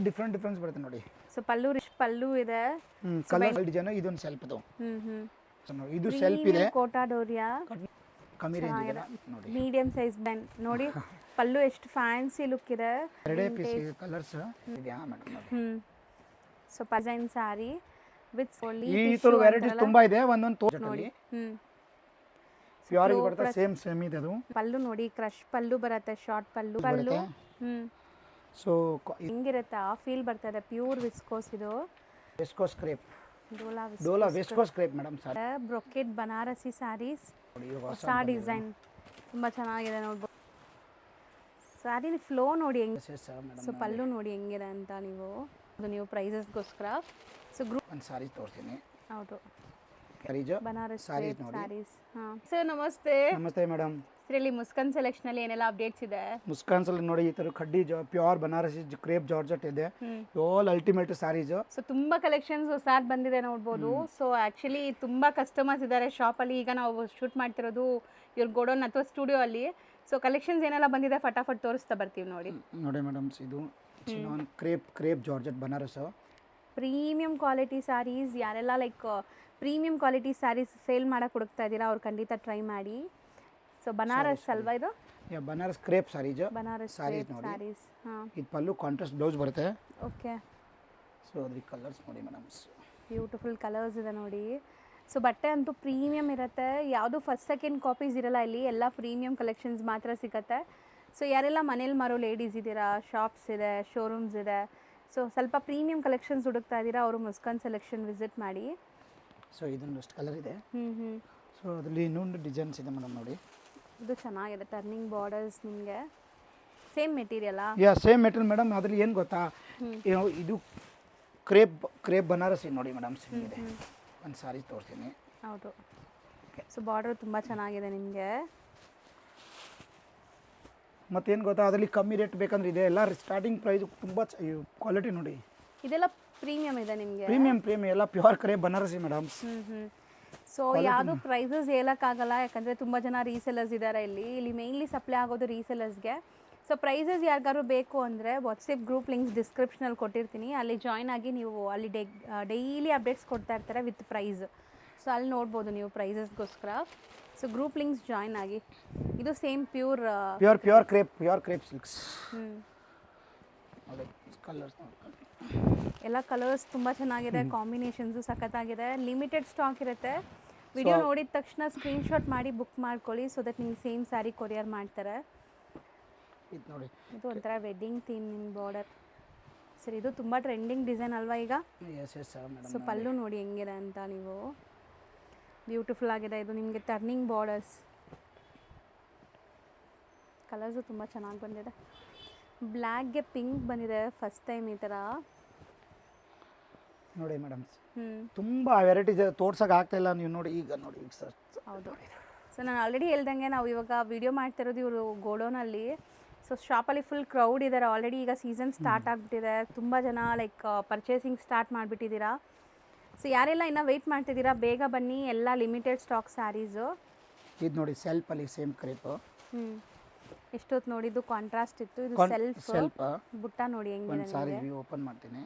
Design difference ಬರುತ್ತೆ ನೋಡಿ. So ಪಲ್ಲು ಇದೆ, ಕಲರ್ ಡಿಸೈನ್ ಇದೊಂದು ಸೆಲ್ಫ್ ಇದು. ಇದು Premium ಸೆಲ್ಫ್ ಇದೆ, ಕೋಟಾ ಡೋರಿಯಾ, ಕಮ್ಮಿ ರೇಂಜ್ ಇದೆ ನೋಡಿ. ಮೀಡಿಯಂ ಸೈಜ್ ಬ್ಯಾಂಡ್ ನೋಡಿ. ಪಲ್ಲು ಎಷ್ಟು ಫ್ಯಾನ್ಸಿ ಲುಕ್ ಇದೆ. ಎರಡೇ ಪೀಸ್ ಕಲರ್ಸ್ ಇದೆಯಾ ಮೇಡಮ್ ನೋಡಿ. ಸೊ ಡಿಸೈನ್ ಸಾರಿ ವಿತ್ ಈ ತರ ವೆರೈಟೀಸ್ ತುಂಬಾ ಇದೆ, ಒಂದೊಂದು ತೋರಿಸ್ತೀನಿ. ಪ್ಯೂರ್ ಬರುತ್ತೆ, ಸೇಮ್ ಇದೆ ಅದು. ಪಲ್ಲು ನೋಡಿ, ಕ್ರಶ್ ಪಲ್ಲು ಬರುತ್ತೆ, ಶಾರ್ಟ್ ಪಲ್ಲು. ಸೊ ಹೆಂಗಿರುತ್ತೆ ಆ ಫೀಲ್ ಬರ್ತದೆ. ಪ್ಯೂರ್ ವಿಸ್ಕೋಸ್ ಇದು. Viscose crepe, dola viscose crepe madam. Sari brocade Banarasi sarees, ಹೊಸ ಡಿಸೈನ್ ತುಂಬಾ ಚೆನ್ನಾಗಿದೆ ನೋಡ್ಬೋದು. ಸ್ಯಾರಿ ಫ್ಲೋ ನೋಡಿ ಹೆಂಗೆ. ಸೊ ಪಲ್ಲು ನೋಡಿ ಹೆಂಗಿದೆ ಅಂತ ನೀವು ಪ್ರೈಸಸ್ಗೋಸ್ಕರ. ಸೊ ಗ್ರೂಪ್ ಒಂದು ಸಾರಿ ತೋರಿಸ್ತೀನಿ. ಹೌದು, ಬನಾರಸ್ ಸ್ಯಾರೀಸ್. ಹಾಂ ಸರ್, ನಮಸ್ತೆ. ನಮಸ್ತೆ ಮೇಡಮ್. ಇಲ್ಲಿ ಮುಸ್ಕಾನ್ ಸೆಲೆಕ್ಷನ್ ಅಲ್ಲಿ ಏನೆಲ್ಲ ಅಪ್ಡೇಟ್ಸ್ ಇದೆ? ಮುಸ್ಕಾನ್ಸ್ ಅಲ್ಲಿ ನೋಡಿ, ಈ ತರ ಕಡ್ಡಿ ಪ್ಯೂರ್ ಬನಾರಸಿ ಕ್ರೇಪ್ ಜಾರ್ಜೆಟ್ ಇದೆ, ಆಲ್ ಅಲ್ಟಿಮೇಟ್ ಸ್ಯಾರೀಸ್. ಸೊ ತುಂಬಾ ಕಲೆಕ್ಷನ್ಸ್ ಹೊಸಾದ್ ಬಂದಿದೆ ನೋಡ್ಬೋದು. ಸೊ ಆಕ್ಚುಲಿ ತುಂಬಾ ಕಸ್ಟಮರ್ಸ್ ಇದ್ದಾರೆ ಶಾಪ್ ಅಲ್ಲಿ. ಈಗ ನಾವು ಶೂಟ್ ಮಾಡ್ತಿರೋದು ಇವ್ರ ಗೋಡೌನ್ ಅಥವಾ ಸ್ಟುಡಿಯೋ ಅಲ್ಲಿ. ಸೊ ಕಲೆಕ್ಷನ್ಸ್ ಏನೆಲ್ಲ ಬಂದಿದೆ ಫಟಾಫಟ್ ತೋರಿಸ್ತಾ ಬರ್ತೀವಿ ನೋಡಿ. ನೋಡಿ ಮೇಡಮ್, ಇದು crepe georgette Banaras premium quality sarees. ಯಾರೆಲ್ಲ like premium quality sarees sale ಮಾಡಕ್ಕೆ ಹುಡುಕ್ತಾ ಇದ್ದೀರಾ ಅವ್ರು ಖಂಡಿತ ಟ್ರೈ ಮಾಡಿ. ಸೊ ಬನಾರಸ್ ಅಲ್ವಾ ಇದು? ಬನಾರಸ್ ಕ್ರೇಪ್ ಸ್ಯಾರೀಸ್. ಬನಾರಸ್ ಸ್ಯಾರೀಸ್. ಹಾಂ, ಇದು ಪಲ್ಲು ಕಾಂಟ್ರಾಸ್ಟ್ ಬ್ಲೌಸ್ ಬರುತ್ತೆ. ಓಕೆ. ಸೊ ಅದ್ರ ಕಲರ್ಸ್ ನೋಡಿ ಮೇಡಮ್, ಬ್ಯೂಟಿಫುಲ್ ಕಲರ್ಸ್ ಇದೆ ನೋಡಿ. ಸೊ ಬಟ್ಟೆ ಅಂತೂ ಪ್ರೀಮಿಯಂ ಇರುತ್ತೆ, ಯಾವುದು ಫಸ್ಟ್ ಸೆಕೆಂಡ್ ಕಾಪೀಸ್ ಇರಲ್ಲ ಇಲ್ಲಿ, ಎಲ್ಲ ಪ್ರೀಮಿಯಂ ಕಲೆಕ್ಷನ್ಸ್ ಮಾತ್ರ ಸಿಗುತ್ತೆ. ಸೊ ಯಾರೆಲ್ಲ ಮನೇಲಿ ಮಾರೋ ಲೇಡೀಸ್ ಇದ್ದೀರಾ, ಶಾಪ್ಸ್ ಇದೆ, ಶೋರೂಮ್ಸ್ ಇದೆ, ಸೊ ಸ್ವಲ್ಪ ಪ್ರೀಮಿಯಂ ಕಲೆಕ್ಷನ್ಸ್ ಹುಡುಕ್ತಾ ಇದ್ದೀರಾ, ಅವರು ಮುಸ್ಕಾನ್ ಸೆಲೆಕ್ಷನ್ ವಿಸಿಟ್ ಮಾಡಿ. ಸೊ ಇದೊಂದಷ್ಟು ಕಲರ್ ಇದೆ. ಸೊ ಅದರಲ್ಲಿ ಇನ್ನೊಂದು ಡಿಸೈನ್ಸ್ ಇದೆ ಮೇಡಮ್ ನೋಡಿ. ಇದು ಚೆನ್ನಾಗಿದೆ, ಟರ್ನಿಂಗ್ ಬಾರ್ಡರ್ಸ್. ನಿಮಗೆ ಸೇಮ್ ಮೆಟೀರಿಯಲಾ? Same material madam. ಅದರಲ್ಲಿ ಏನು ಗೊತ್ತಾ, ಇದು ಕ್ರೇಪ್ ಬನಾರಸಿ ನೋಡಿ ಮೇಡಮ್, ಸಿಂಗಿದೆ. ಒಂದು ಸಾರಿ ತೋರಿಸ್ತೀನಿ. ಹೌದು. ಸೊ ಬಾರ್ಡರ್ ತುಂಬ ಚೆನ್ನಾಗಿದೆ ನಿಮಗೆ. ಮತ್ತೇನು ಗೊತ್ತಾ, ಅದರಲ್ಲಿ ಕಮ್ಮಿ ರೇಟ್ ಬೇಕಂದ್ರೆ ಇದೆ, ಎಲ್ಲ ಸ್ಟಾರ್ಟಿಂಗ್ ಪ್ರೈಸ್ ತುಂಬ ಕ್ವಾಲಿಟಿ ನೋಡಿ. ಇದೆಲ್ಲ ಪ್ರೀಮಿಯಂ ಇದೆ ನಿಮಗೆ? ಪ್ರೀಮಿಯಂ ಎಲ್ಲ pure crepe Banarasi madam. So ಯಾವುದು ಪ್ರೈಸಸ್ ಹೇಳೋಕ್ಕಾಗಲ್ಲ, ಯಾಕಂದರೆ ತುಂಬ ಜನ ರೀಸೆಲರ್ಸ್ ಇದ್ದಾರೆ ಇಲ್ಲಿ ಮೇಯ್ನ್ಲಿ ಸಪ್ಲೈ ಆಗೋದು ರೀಸೆಲರ್ಸ್ಗೆ. ಸೊ ಪ್ರೈಸಸ್ ಯಾರಿಗಾರು ಬೇಕು ಅಂದರೆ ವಾಟ್ಸಪ್ ಗ್ರೂಪ್ ಲಿಂಕ್ಸ್ ಡಿಸ್ಕ್ರಿಪ್ಷನಲ್ಲಿ ಕೊಟ್ಟಿರ್ತೀನಿ, ಅಲ್ಲಿ ಜಾಯ್ನ್ ಆಗಿ ನೀವು ಅಲ್ಲಿ ಡೈಲಿ ಅಪ್ಡೇಟ್ಸ್ ಕೊಡ್ತಾ ಇರ್ತಾರೆ ವಿತ್ ಪ್ರೈಸ್. ಸೊ ಅಲ್ಲಿ ನೋಡ್ಬೋದು ನೀವು ಪ್ರೈಸಸ್ಗೋಸ್ಕರ. ಸೊ ಗ್ರೂಪ್ ಲಿಂಕ್ಸ್ ಜಾಯ್ನ್ ಆಗಿ. ಇದು same pure crepe silks. Colours ಎಲ್ಲ ಕಲರ್ಸ್ ತುಂಬ ಚೆನ್ನಾಗಿದೆ, ಕಾಂಬಿನೇಷನ್ಸು ಸಖತ್ತಾಗಿದೆ. ಲಿಮಿಟೆಡ್ ಸ್ಟಾಕ್ ಇರುತ್ತೆ. ವಿಡಿಯೋ ನೋಡಿದ ತಕ್ಷಣ ಸ್ಕ್ರೀನ್ಶಾಟ್ ಮಾಡಿ ಬುಕ್ ಮಾಡ್ಕೊಳ್ಳಿ, ಸೊ ದಟ್ ನಿಮ್ಗೆ ಸೇಮ್ ಸ್ಯಾರಿ ಕೊರಿಯರ್ ಮಾಡ್ತಾರೆ. ಇದು ನೋಡಿ, ಇದು ಒಂಥರ ವೆಡ್ಡಿಂಗ್ ಥೀಮ್ ನಿಮ್ಮ ಬಾರ್ಡರ್. ಸರ್ ಇದು ತುಂಬ ಟ್ರೆಂಡಿಂಗ್ ಡಿಸೈನ್ ಅಲ್ವಾ ಈಗ? ಸೊ ಪಲ್ಲು ನೋಡಿ ಹೆಂಗಿದೆ ಅಂತ ನೀವು. ಬ್ಯೂಟಿಫುಲ್ ಆಗಿದೆ. ಇದು ನಿಮಗೆ ಟರ್ನಿಂಗ್ ಬಾರ್ಡರ್ಸ್. ಕಲರ್ಸು ತುಂಬ ಚೆನ್ನಾಗಿ ಬಂದಿದೆ. ಬ್ಲ್ಯಾಕ್ಗೆ ಪಿಂಕ್ ಬಂದಿದೆ ಫಸ್ಟ್ ಟೈಮ್ ಈ ಥರ ನೋಡಿ ಮೇಡಮ್. ತುಂಬ ವೆರೈಟೀಸ್ ತೋರ್ಸೋಕೆ ಆಗ್ತಾ ಇಲ್ಲ, ನೀವು ನೋಡಿ ಈಗ ನೋಡಿ ಈಗ ಸರ್. ಹೌದು. ಸೊ ನಾನು ಆಲ್ರೆಡಿ ಹೇಳ್ದಂಗೆ ನಾವು ಇವಾಗ ವಿಡಿಯೋ ಮಾಡ್ತಿರೋದು ಇವರು ಗೋಡೌನಲ್ಲಿ. ಸೊ ಶಾಪಲ್ಲಿ ಫುಲ್ ಕ್ರೌಡ್ ಇದ್ದಾರೆ ಆಲ್ರೆಡಿ. ಈಗ ಸೀಸನ್ ಸ್ಟಾರ್ಟ್ ಆಗಿಬಿಟ್ಟಿದೆ, ತುಂಬ ಜನ ಲೈಕ್ ಪರ್ಚೇಸಿಂಗ್ ಸ್ಟಾರ್ಟ್ ಮಾಡಿಬಿಟ್ಟಿದ್ದೀರಾ. ಸೊ ಯಾರೆಲ್ಲ ಇನ್ನೂ ವೆಯ್ಟ್ ಮಾಡ್ತಿದ್ದೀರಾ ಬೇಗ ಬನ್ನಿ, ಎಲ್ಲ ಲಿಮಿಟೆಡ್ ಸ್ಟಾಕ್ ಸ್ಯಾರೀಸು. ಇದು ನೋಡಿ ಸೆಲ್ಫಲ್ಲಿ ಸೇಮ್ ಕ್ರೇಪ್. ಎಷ್ಟೊತ್ತು ನೋಡಿದ್ದು ಕಾಂಟ್ರಾಸ್ಟ್ ಇತ್ತು. ಇದು ಸೆಲ್ಫ್ ಬುಟ್ಟ ನೋಡಿ ಹೆಂಗಿದೆ. ಸಾರಿ ಓಪನ್ ಮಾಡ್ತೀನಿ.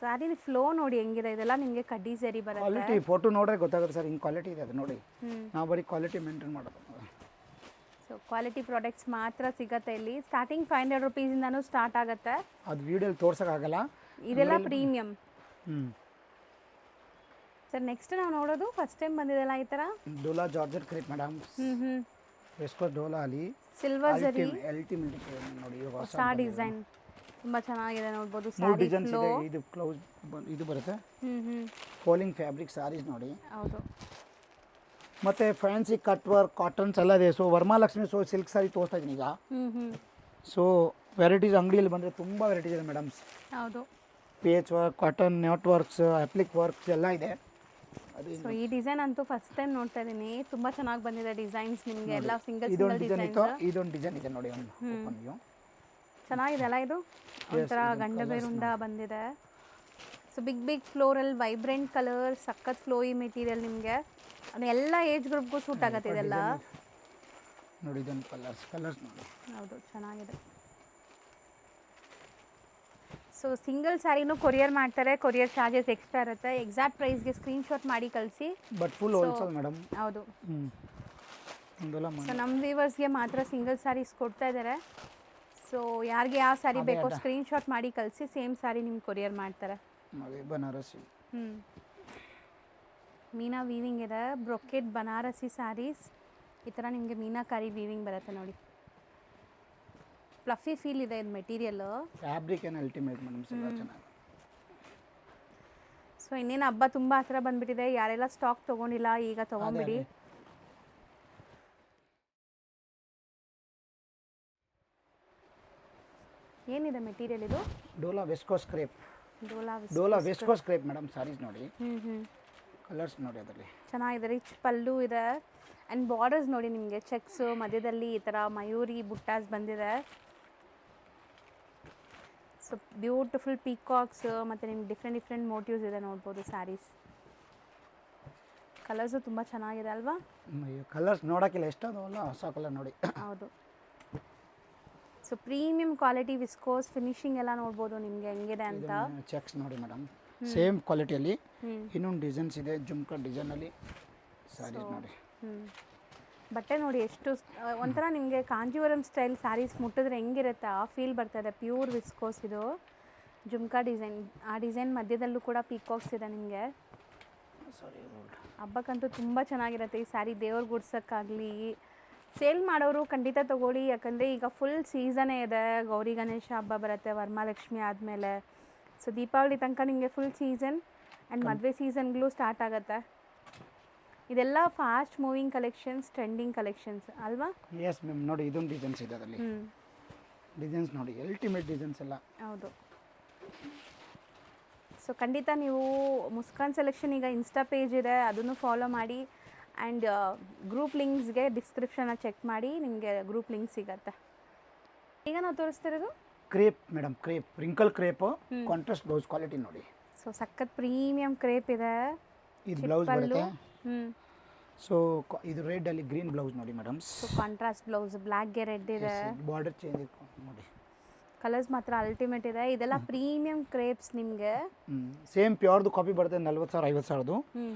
ಸಾರಿ ಫ್ಲೋ ನೋಡಿ ಹೆಂಗಿದೆ. ಇದೆಲ್ಲ ನಿಮಗೆ ಕಡ್ಡಿ ಸರಿ ಬರುತ್ತೆ. ಕ್ವಾಲಿಟಿ ಫೋಟೋ ನೋಡ್ರೆ ಗೊತ್ತಾಗುತ್ತೆ ಸರ್, ಹಿಂಗೆ ಕ್ವಾಲಿಟಿ ಇದೆ ಅದು ನೋಡಿ. ನಾವು ಬರೀ ಕ್ವಾಲಿಟಿ ಮೇಂಟೈನ್ ಮಾಡೋದು. ಸೊ ಕ್ವಾಲಿಟಿ ಪ್ರಾಡಕ್ಟ್ಸ್ ಮಾತ್ರ ಸಿಗುತ್ತೆ ಇಲ್ಲಿ. ಸ್ಟಾರ್ಟಿಂಗ್ 500 ರೂಪೀಸಿಂದನೂ ಸ್ಟಾರ್ಟ್ ಆಗುತ್ತೆ. ಅದು ವಿಡಿಯೋಲಿ ತೋರ್ಸೋಕ್ಕಾಗಲ್ಲ, ಇದೆಲ್ಲ ಪ್ರೀಮಿಯಂ. ಸರ್ ನೆಕ್ಸ್ಟ್ ನಾವು ನೋಡೋದು ಫಸ್ಟ್ ಟೈಮ್ ಬಂದಿದೆಲ್ಲ ಈ ಥರ dola georgette crepe madam. Viscose dola ಅಲ್ಲಿ ಸಿಲ್ವರ್ ಜರಿ ಅಲ್ಟಿಮೇಟ್ ನೋಡಿ, ಹೊಸ ಡಿಸೈನ್ ತುಂಬ ಚೆನ್ನಾಗಿದೆ ನೋಡ್ಬೋದು. ಮೂರು ಡಿಸೈನ್ಸ್ ಇದೆ. ಇದು ಕ್ಲೌಸ್ ಇದು ಬರುತ್ತೆ, ಫೋಲಿಂಗ್ ಫ್ಯಾಬ್ರಿಕ್ ಸಾರೀಸ್ ನೋಡಿ. ಹೌದು. ಮತ್ತೆ ಫ್ಯಾನ್ಸಿ ಕಟ್ ವರ್ಕ್ ಕಾಟನ್ಸ್ ಎಲ್ಲ ಇದೆ. ಸೊ ವರಮಹಾಲಕ್ಷ್ಮಿ ಸಿಲ್ಕ್ ಸಾರಿ ತೋರಿಸ್ತಾ ಇದ್ದೀನಿ ಈಗ. ಸೊ ವೆರೈಟೀಸ್ ಅಂಗಡಿಯಲ್ಲಿ ಬಂದರೆ ತುಂಬ ವೆರೈಟೀಸ್ ಇದೆ ಮೇಡಮ್ಸ್. ಹೌದು. Patch work, cotton net works, applique works ಎಲ್ಲ ಇದೆ. ಸೊ ಈ ಡಿಸೈನ್ ಅಂತೂ ಫಸ್ಟ್ ಟೈಮ್ ನೋಡ್ತಾ ಇದ್ದೀನಿ, ತುಂಬ ಚೆನ್ನಾಗಿ ಬಂದಿದೆ ಡಿಸೈನ್ಸ್ ನಿಮಗೆ ಎಲ್ಲ ಸಿಂಗಲ್ ಇದೊಂದು ಡಿಸೈನ್ ಇತ್ತು, ಇದೊಂದು ಡಿಸೈನ್ ಇದೆ ನೋಡಿ. ಚೆನ್ನಾಗಿದೆ ಅಲ್ಲ ಇದು, ಒಂಥರ ಗಂಡಬೇರುಂಡ ಬಂದಿದೆ. So big floral vibrant colour, ಸಖತ್ ಫ್ಲೋಯಿ ಮೆಟೀರಿಯಲ್ ನಿಮಗೆ. ಅದು ಎಲ್ಲ ಏಜ್ ಗ್ರೂಪ್ಗೂ ಸೂಟ್ ಆಗುತ್ತೆ ಇದೆಲ್ಲ ನೋಡಿ. ಇದೊಂದು ಕಲರ್ಸ್ ನೋಡಿ. ಹೌದು ಚೆನ್ನಾಗಿದೆ. ಸೊ ಸಿಂಗಲ್ ಸ್ಯಾರಿನೂ ಕೊರಿಯರ್ ಮಾಡ್ತಾರೆ, ಕೊರಿಯರ್ ಚಾರ್ಜಸ್ ಎಕ್ಸ್ಟ್ರಾ ಇರುತ್ತೆ. ಎಕ್ಸಾಕ್ಟ್ ಪ್ರೈಸ್ಗೆ ಸ್ಕ್ರೀನ್ಶಾಟ್ ಮಾಡಿ ಕಳಿಸಿ. But full wholesale madam. ಹೌದು. ಒಂದಲ್ಲ ಸೊ ನಮ್ಮ ವ್ಯೂವರ್ಸ್ಗೆ ಮಾತ್ರ ಸಿಂಗಲ್ ಸ್ಯಾರೀಸ್ ಕೊಡ್ತಾ ಇದ್ದಾರೆ. ಸೊ ಯಾರಿಗೆ ಯಾವ ಸ್ಯಾರಿ ಬೇಕೋ ಸ್ಕ್ರೀನ್ಶಾಟ್ ಮಾಡಿ ಕಳಿಸಿ, ಸೇಮ್ ಸ್ಯಾರಿ ನಿಮ್ಗೆ ಕೊರಿಯರ್ ಮಾಡ್ತಾರೆ. ಬನಾರಸಿ. ಮೀನಾ ವೀವಿಂಗ್ ಇದೆ, ಬ್ರೊಕೆಟ್ ಬನಾರಸಿ ಸ್ಯಾರೀಸ್. ಈ ಥರ ನಿಮಗೆ ಮೀನಾಕಾರಿ ವೀವಿಂಗ್ ಬರುತ್ತೆ ನೋಡಿ. ಫ್ಲಫಿ ಫೀಲ್ ಇದೆ ಇದು ಮೆಟೀರಿಯಲ್. ಫ್ಯಾಬ್ರಿಕ್ ಏನು ಅಲ್ಟಿಮೇಟ್ ಮೇಡಮ್, ಚೆನ್ನಾಗಿ. ಸೊ ಇನ್ನೇನು ಹಬ್ಬ ತುಂಬ ಹತ್ರ ಬಂದ್ಬಿಟ್ಟಿದೆ. ಯಾರೆಲ್ಲ ಸ್ಟಾಕ್ ತೊಗೊಂಡಿಲ್ಲ ಈಗ ತೊಗೊಂಬಿಡಿ. ಏನಿದೆ ಮೆಟೀರಿಯಲ್ ಇದು? Dola viscose crepe. Dola viscose crepe madam sarees ನೋಡಿ. ಕಲರ್ಸ್ ನೋಡಿ ಅದರಲ್ಲಿ ಚೆನ್ನಾಗಿದೆ. ರಿಚ್ ಪಲ್ಲು ಇದೆ ಆ್ಯಂಡ್ ಬಾರ್ಡರ್ಸ್ ನೋಡಿ ನಿಮಗೆ ಚೆಕ್ಸ್ ಮಧ್ಯದಲ್ಲಿ ಈ ಥರ ಮಯೂರಿ ಬುಟ್ಟಾಸ್ ಬಂದಿದೆ. ಸೊ ಬ್ಯೂಟಿಫುಲ್ ಪೀಕಾಕ್ಸ್ ಮತ್ತು ನಿಮ್ಗೆ ಡಿಫ್ರೆಂಟ್ ಮೋಟಿವ್ಸ್ ಇದೆ ನೋಡ್ಬೋದು ಸ್ಯಾರೀಸ್. ಕಲರ್ಸು ತುಂಬ ಚೆನ್ನಾಗಿದೆ ಅಲ್ವಾ? ಕಲರ್ಸ್ ನೋಡೋಕ್ಕಿಲ್ಲ, ಎಷ್ಟದವಲ್ಲ ಹೊಸ ಕಲರ್ ನೋಡಿ. ಹೌದು. So premium quality viscose finishing ಎಲ್ಲ ನೋಡ್ಬೋದು ನಿಮಗೆ ಹೆಂಗಿದೆ ಅಂತ. ಚೆಕ್ಸ್ ನೋಡಿ ಮೇಡಮ್, ಸೇಮ್ ಕ್ವಾಲಿಟಿಯಲ್ಲಿ ಇನ್ನೊಂದು ಡಿಸೈನ್ಸ್ ಇದೆ, ಜುಮ್ಕಾ ಡಿಸೈನಲ್ಲಿ ಸ್ಯಾರೀಸ್ ನೋಡಿ. ಬಟ್ಟೆ ನೋಡಿ ಎಷ್ಟು ಒಂಥರ ನಿಮಗೆ ಕಾಂಜೀವರಂ ಸ್ಟೈಲ್ ಸ್ಯಾರೀಸ್ ಮುಟ್ಟಿದ್ರೆ ಹೆಂಗಿರುತ್ತೆ ಆ ಫೀಲ್ ಬರ್ತದೆ. ಪ್ಯೂರ್ ವಿಸ್ಕೋಸ್ ಇದು ಜುಮ್ಕಾ ಡಿಸೈನ್. ಆ ಡಿಸೈನ್ ಮಧ್ಯದಲ್ಲೂ ಕೂಡ ಪೀಕಾಕ್ಸ್ ಇದೆ ನಿಮಗೆ. ಹಬ್ಬಕ್ಕಂತೂ ತುಂಬ ಚೆನ್ನಾಗಿರುತ್ತೆ ಈ ಸ್ಯಾರಿ. ದೇವ್ರ ಗುಡ್ಸೋಕ್ಕಾಗಲಿ ಸೇಲ್ ಮಾಡೋರು ಖಂಡಿತ ತೊಗೊಳ್ಳಿ, ಯಾಕಂದರೆ ಈಗ ಫುಲ್ ಸೀಸನೇ ಇದೆ. ಗೌರಿ ಗಣೇಶ ಹಬ್ಬ ಬರುತ್ತೆ, ವರಮಹಾಲಕ್ಷ್ಮಿ ಆದಮೇಲೆ. ಸೊ ದೀಪಾವಳಿ ತನಕ ನಿಮಗೆ ಫುಲ್ ಸೀಸನ್ ಆ್ಯಂಡ್ ಮದುವೆ ಸೀಸನ್ಗಳು ಸ್ಟಾರ್ಟ್ ಆಗುತ್ತೆ. ಇದೆಲ್ಲ fast moving collections, trending collections ಅಲ್ವಾ? Yes ma'am. ನೋಡಿ ಇದೊಂದು ಡಿಸೈನ್ಸ್ ಇದೆ ಅದರಲ್ಲಿ. ಡಿಸೈನ್ಸ್ ನೋಡಿ ಅಲ್ಟಿಮೇಟ್ ಡಿಸೈನ್ಸ್ ಎಲ್ಲ. ಹೌದು. ಸೊ ಖಂಡಿತ ನೀವು ಮುಸ್ಕಾನ್ ಸೆಲೆಕ್ಷನ್ ಈಗ ಇನ್ಸ್ಟಾ ಪೇಜ್ ಇದೆ, ಅದನ್ನು ಫಾಲೋ ಮಾಡಿ. ಆ್ಯಂಡ್ ಗ್ರೂಪ್ ಲಿಂಕ್ಸ್ಗೆ ಡಿಸ್ಕ್ರಿಪ್ಷನ್ನ ಚೆಕ್ ಮಾಡಿ, ನಿಮಗೆ ಗ್ರೂಪ್ ಲಿಂಕ್ ಸಿಗತ್ತೆ. ಈಗ ನಾವು ತೋರಿಸ್ತಿರೋದು crepe madam, crepe wrinkle crepe contrast blouse quality ನೋಡಿ. ಸೊ ಸಖತ್ ಪ್ರೀಮಿಯಂ ಕ್ರೇಪ್ ಇದೆ. ಇದು ಬ್ಲೌಸ್ ಬರುತ್ತೆ. ಸೊ ಇದು ರೆಡ್ ಅಲ್ಲಿ ಗ್ರೀನ್ ಬ್ಲೌಸ್ ನೋಡಿ ಮೇಡಮ್. ಸೊ ಕಾಂಟ್ರಾಸ್ಟ್ ಬ್ಲೌಸ್, ಬ್ಲ್ಯಾಕ್ಗೆ ರೆಡ್ ಇದೆ, ಬಾರ್ಡರ್ ಚೇಂಜ್ ಇದೆ ನೋಡಿ. ಕಲರ್ಸ್ ಮಾತ್ರ ಅಲ್ಟಿಮೇಟ್ ಇದೆ. ಇದೆಲ್ಲ ಪ್ರೀಮಿಯಂ ಕ್ರೇಪ್ಸ್ ನಿಮಗೆ. ಸೇಮ್ ಪ್ಯೂರ್ದು ಕಾಪಿ ಬರುತ್ತೆ, 40,000 50,000ದು.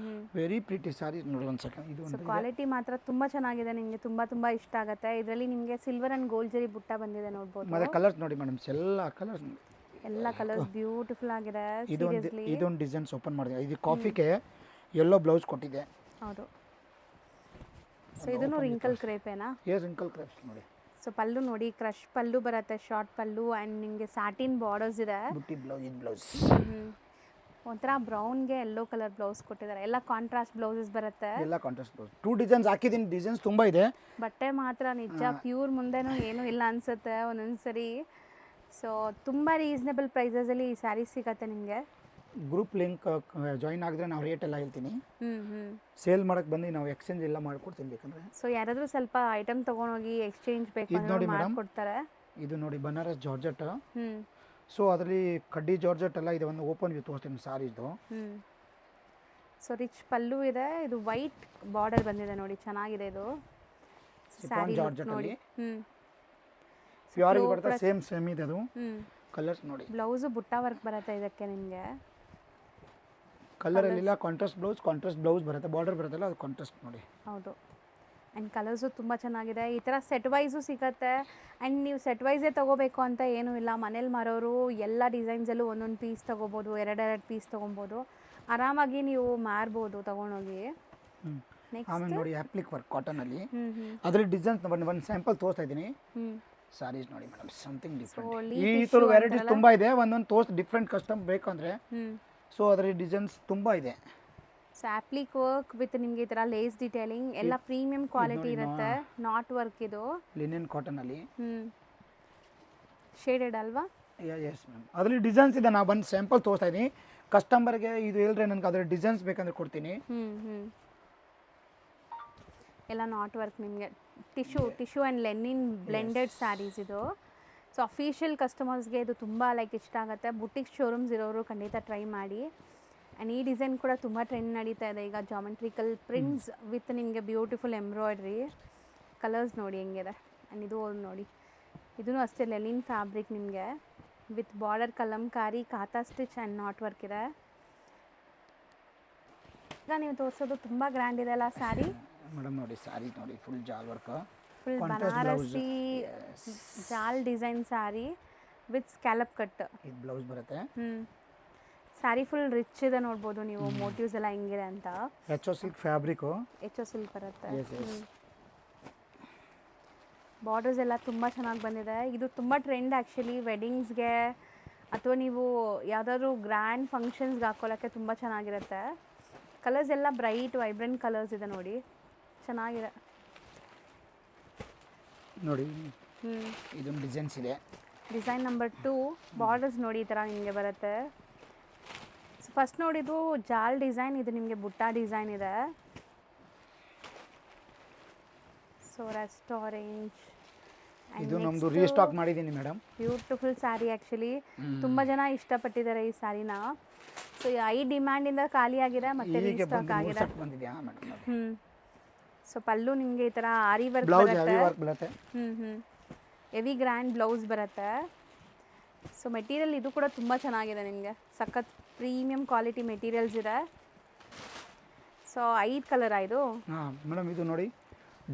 ವೆರಿ ಪ್ರಿಟಿ ಸಾರೀಸ್ ನೋಡಿ. ಒಂದು ಸೆಕೆಂಡ್, ಇದು ಸೊ ಕ್ವಾಲಿಟಿ ಮಾತ್ರ ತುಂಬ ಚೆನ್ನಾಗಿದೆ, ನಿಮಗೆ ತುಂಬ ಇಷ್ಟ ಆಗುತ್ತೆ. ಇದರಲ್ಲಿ ನಿಮಗೆ ಸಿಲ್ವರ್ ಆ್ಯಂಡ್ ಗೋಲ್ಡ್ ಜರಿ ಬುಟ್ಟ ಬಂದಿದೆ ನೋಡ್ಬೋದು. ಮತ್ತೆ ಕಲರ್ಸ್ ನೋಡಿ ಮೇಡಮ್, ಎಲ್ಲ ಕಲರ್ಸ್ ಬ್ಯೂಟಿಫುಲ್ ಆಗಿದೆ. ಇದೊಂದು ಡಿಸೈನ್ಸ್ ಓಪನ್ ಮಾಡಿದೆ. ಇದು ಕಾಫಿಗೆ ಯೆಲ್ಲೋ ಬ್ಲೌಸ್ ಕೊಟ್ಟಿದೆ. ಹೌದು. ಸೊ ಇದನ್ನು ರಿಂಕಲ್ ಕ್ರೇಪೇನಾ? ಎಸ್, ರಿಂಕಲ್ ಕ್ರೇಪ್ಸ್ ನೋಡಿ. ಸೊ ಪಲ್ಲು ನೋಡಿ, ಕ್ರಶ್ ಪಲ್ಲು ಬರುತ್ತೆ, ಶಾರ್ಟ್ ಪಲ್ಲು ಆ್ಯಂಡ್ ನಿಮಗೆ ಸ್ಯಾಟಿನ್ ಬಾರ್ಡರ್ಸ್ ಇದೆ. ಬುಟ್ಟಿ ಬ್ಲೌಸ್, ಇದು ಬ್ಲೌಸ್ ಒಂಥರ ಬ್ರೌನ್ಗೆ ಯೆಲ್ಲೋ ಕಲರ್ ಬ್ಲೌಸ್ ಕೊಟ್ಟಿದ್ದಾರೆ. ಎಲ್ಲ ಕಾಂಟ್ರಾಸ್ಟ್ ಬ್ಲೌಸಸ್ ಬರುತ್ತೆ. ಎಲ್ಲ ಕಾಂಟ್ರಾಸ್ಟ್ ಬ್ಲೌಸ್. 2 ಡಿಸೈನ್ಸ್ ಹಾಕಿದ್ದೀನಿ, ಡಿಸೈನ್ಸ್ ತುಂಬ ಇದೆ. ಬಟ್ಟೆ ಮಾತ್ರ ನಿಜ ಪ್ಯೂರ್ ಮುಂದೆನೂ ಏನೂ ಇಲ್ಲ ಅನಿಸುತ್ತೆ ಒಂದೊಂದ್ಸರಿ. ಸೊ ತುಂಬ ರೀಸನೇಬಲ್ ಪ್ರೈಸಸಲ್ಲಿ ಈ ಸ್ಯಾರೀಸ್ ಸಿಗುತ್ತೆ ನಿಮಗೆ. ಗ್ರೂಪ್ ಲಿಂಕ್ ಜಾಯಿನ್ ಆಗಿದ್ರೆ ನಾವು ರೇಟ್ ಎಲ್ಲ ಹೇಳ್ತೀನಿ. ಸೇಲ್ ಮಾಡಕ್ಕೆ ಬಂದು ನಾವು ಎಕ್ಸ್ಚೇಂಜ್ ಎಲ್ಲ ಮಾಡ್ಕೊಡ್ತೀನಿ ಬೇಕಂದ್ರೆ. ಸೊ ಯಾರಾದರೂ ಸ್ವಲ್ಪ ಐಟಮ್ ತೊಗೊಂಡೋಗಿ ಎಕ್ಸ್ಚೇಂಜ್ ಬೇಕು ನೋಡಿ ಮಾಡ್ಕೊಡ್ತಾರೆ. ಇದು ನೋಡಿ ಬನಾರಸ್ ಜಾರ್ಜೆಟ್. ಸೊ ಅದರಲ್ಲಿ ಕಡ್ಡಿ ಜಾರ್ಜೆಟ್ ಎಲ್ಲ ಇದೆ. ಒಂದು ಓಪನ್ ವ್ಯೂ ತೋರಿಸ್ತೀನಿ ಸಾರೀಸ್ದು. ಸೊ ರಿಚ್ ಪಲ್ಲು ಇದೆ. ಇದು ವೈಟ್ ಬಾರ್ಡರ್ ಬಂದಿದೆ ನೋಡಿ, ಚೆನ್ನಾಗಿದೆ ಇದು ಸ್ಯಾರಿ ನೋಡಿ. ಪ್ಯೂರ್ ಬರುತ್ತೆ, ಸೇಮ್ ಇದೆ ಅದು. ಕಲರ್ಸ್ ನೋಡಿ. ಬ್ಲೌಸು ಬುಟ್ಟ ವರ್ಕ್ ಬರುತ್ತೆ ಇದಕ್ಕೆ ನಿಮಗೆ. ಕಲರಲ್ಲಿಲ್ಲ, ಕಾಂಟ್ರಾಸ್ಟ್ ಬ್ಲೌಸ್ ಬರುತ್ತೆ, ಬಾರ್ಡರ್ ಬರುತ್ತಲ್ಲ ಅದು ಕಾಂಟ್ರಾಸ್ಟ್ ನೋಡಿ. ಹೌದು. ಆ್ಯಂಡ್ ಕಲರ್ಸು ತುಂಬ ಚೆನ್ನಾಗಿದೆ. ಈ ಥರ ಸೆಟ್ ವೈಸು ಸಿಗುತ್ತೆ. ಆ್ಯಂಡ್ ನೀವು ಸೆಟ್ ವೈಸೇ ತೊಗೋಬೇಕು ಅಂತ ಏನೂ ಇಲ್ಲ. ಮನೇಲಿ ಮಾರೋರು ಎಲ್ಲ ಡಿಸೈನ್ಸಲ್ಲೂ ಒಂದೊಂದು ಪೀಸ್ ತೊಗೋಬೋದು, ಎರಡೆರಡು ಪೀಸ್ ತೊಗೊಬೋದು. ಆರಾಮಾಗಿ ನೀವು ಮಾರ್ಬೋದು ತೊಗೊಂಡೋಗಿ. ಆಮೇಲೆ ನೋಡಿ ಆಪ್ಲಿಕ್ ವರ್ಕ್ ಕಾಟನಲ್ಲಿ. ಅದರಲ್ಲಿ ಡಿಸೈನ್ಸ್ ಒಂದು ಸ್ಯಾಂಪಲ್ ತೋರಿಸ್ತಾ ಇದ್ದೀನಿ. ಸಾರೀಸ್ ನೋಡಿ ಮೇಡಮ್, ಸಮಥಿಂಗ್ ಡಿಫ್ರೆಂಟ್. ಈ ಥರ ವೆರೈಟೀಸ್ ತುಂಬ ಇದೆ. ಒಂದೊಂದು ತೋರಿಸ್ ಡಿಫ್ರೆಂಟ್ ಕಸ್ಟಮ್ ಬೇಕಂದ್ರೆ. ಸೊ ಅದರಲ್ಲಿ ಡಿಸೈನ್ಸ್ ತುಂಬ ಇದೆ. ಸೊ ಆಪ್ಲಿಕ್ ವರ್ಕ್ ವಿತ್ ನಿಮಗೆ ಈ ಥರ ಲೇಸ್ ಡಿಟೇಲಿಂಗ್ ಎಲ್ಲ ಪ್ರೀಮಿಯಂ ಕ್ವಾಲಿಟಿ ಇರುತ್ತೆ. ನಾಟ್ ವರ್ಕ್ ಇದು ಲಿನೆನ್ ಕಾಟನಲ್ಲಿ. ಶೇಡೆಡ್ ಅಲ್ವಾ? Yes ma'am. ಅದರಲ್ಲಿ ಡಿಸೈನ್ಸ್ ಇದೆ. ನಾನು ಬಂದು ಸ್ಯಾಂಪಲ್ ತೋರಿಸ್ತಾ ಇದ್ದೀನಿ. ಕಸ್ಟಮರ್ಗೆ ಇದು ಹೇಳಿದ್ರೆ ನನಗೆ ಅದರ ಡಿಸೈನ್ಸ್ ಬೇಕಂದ್ರೆ ಕೊಡ್ತೀನಿ. ಎಲ್ಲ ನಾಟ್ ವರ್ಕ್ ನಿಮಗೆ. Tissue and linen blended saris ಇದು. ಸೊ ಅಫಿಷಿಯಲ್ ಕಸ್ಟಮರ್ಸ್ಗೆ ಇದು ತುಂಬ ಇಷ್ಟ ಆಗುತ್ತೆ. ಬುಟಿಕ್ ಶೋರೂಮ್ಸ್ ಇರೋರು ಖಂಡಿತ ಟ್ರೈ ಮಾಡಿ. ಆ್ಯಂಡ್ ಈ ಡಿಸೈನ್ ಕೂಡ ತುಂಬ ಟ್ರೆಂಡ್ ನಡೀತಾ ಇದೆ ಈಗ. ಜಾಮೆಟ್ರಿಕಲ್ ಪ್ರಿಂಟ್ಸ್ ವಿತ್ ನಿಮಗೆ ಬ್ಯೂಟಿಫುಲ್ ಎಂಬ್ರಾಯ್ಡ್ರಿ. ಕಲರ್ಸ್ ನೋಡಿ ಹೆಂಗಿದೆ. ಆ್ಯಂಡ್ ಇದು ನೋಡಿ, ಇದೂ ಅಷ್ಟೇ ಲೆನಿನ್ ಫ್ಯಾಬ್ರಿಕ್ ನಿಮಗೆ. With border kalamkari kantha stitch and knot work ಇದೆ. ಈಗ ನೀವು ತೋರಿಸೋದು ತುಂಬ ಗ್ರ್ಯಾಂಡ್ ಇದೆ ಅಲ್ಲ ಸ್ಯಾರಿ. ಮೇಡಮ್ ನೋಡಿ ಸ್ಯಾರಿ ನೋಡಿ ಫುಲ್ ಜಾಲ್ ವರ್ಕ್, ಫುಲ್ ಬನಾರಸಿ ಜಾಲ್ design sari with scallop cut. ಇದು ಬ್ಲೌಸ್ ಬರುತ್ತೆ. ಸ್ಯಾರಿ ಫುಲ್ ರಿಚ್ ಇದೆ ನೋಡ್ಬೋದು ನೀವು, ಮೋಟಿವ್ಸ್ ಎಲ್ಲ ಹೆಂಗಿದೆ ಅಂತ. H silk fabric, H silk ಬರುತ್ತೆ. Yes yes. ಬಾರ್ಡರ್ಸ್ ಎಲ್ಲ ತುಂಬ ಚೆನ್ನಾಗಿ ಬಂದಿದೆ. ಇದು ತುಂಬ ಟ್ರೆಂಡ್ ಆ್ಯಕ್ಚುಲಿ ವೆಡ್ಡಿಂಗ್ಸ್ಗೆ ಅಥವಾ ನೀವು ಯಾವುದಾದ್ರೂ ಗ್ರ್ಯಾಂಡ್ ಫಂಕ್ಷನ್ಸ್ಗೆ ಹಾಕ್ಕೊಳ್ಳೋಕ್ಕೆ ತುಂಬ ಚೆನ್ನಾಗಿರುತ್ತೆ. ಕಲರ್ಸ್ ಎಲ್ಲ ಬ್ರೈಟ್ ವೈಬ್ರೆಂಟ್ ಕಲರ್ಸ್ ಇದೆ ನೋಡಿ, ಚೆನ್ನಾಗಿದೆ ನೋಡಿ. ಇದೊಂದು ಡಿಸೈನ್ಸ್ ಇದೆ. ಡಿಸೈನ್ ನಂಬರ್ 2 ಬಾರ್ಡರ್ಸ್ ನೋಡಿ ಈ ಥರ ನಿಮಗೆ ಬರುತ್ತೆ. ಸೊ ಫಸ್ಟ್ ನೋಡಿದ್ದು ಜಾಲ್ ಡಿಸೈನ್, ಇದು ನಿಮಗೆ ಬುಟ್ಟ ಡಿಸೈನ್ ಇದೆ. So rest orange. ಇದು ನಮ್ಮದು ರೀಸ್ಟಾಕ್ ಮಾಡಿದ್ದೀನಿ ಮೇಡಮ್. ಬ್ಯೂಟಿಫುಲ್ ಸ್ಯಾರಿ ಆ್ಯಕ್ಚುಲಿ, ತುಂಬ ಜನ ಇಷ್ಟಪಟ್ಟಿದ್ದಾರೆ ಈ ಸ್ಯಾರಿನ. ಸೊ ಐ ಡಿಮ್ಯಾಂಡಿಂದ ಖಾಲಿ ಆಗಿದೆ ಮತ್ತೆ ರೀಸ್ಟಾಕ್ ಆಗಿದೆ. ಸೊ ಪಲ್ಲು ನಿಮಗೆ ಈ ಥರ ಆರಿ ವರ್ಕ್ ಬರುತ್ತೆ. ಹೆವಿ ಗ್ರ್ಯಾಂಡ್ ಬ್ಲೌಸ್ ಬರುತ್ತೆ. ಸೊ ಮೆಟೀರಿಯಲ್ ಇದು ಕೂಡ ತುಂಬ ಚೆನ್ನಾಗಿದೆ ನಿಮಗೆ, ಸಖತ್ ಪ್ರೀಮಿಯಂ ಕ್ವಾಲಿಟಿ ಮೆಟೀರಿಯಲ್ಸ್ ಇದೆ. ಸೊ 5 ಕಲರ್ ಇದು. ಹಾಂ ಮೇಡಮ್ ಇದು ನೋಡಿ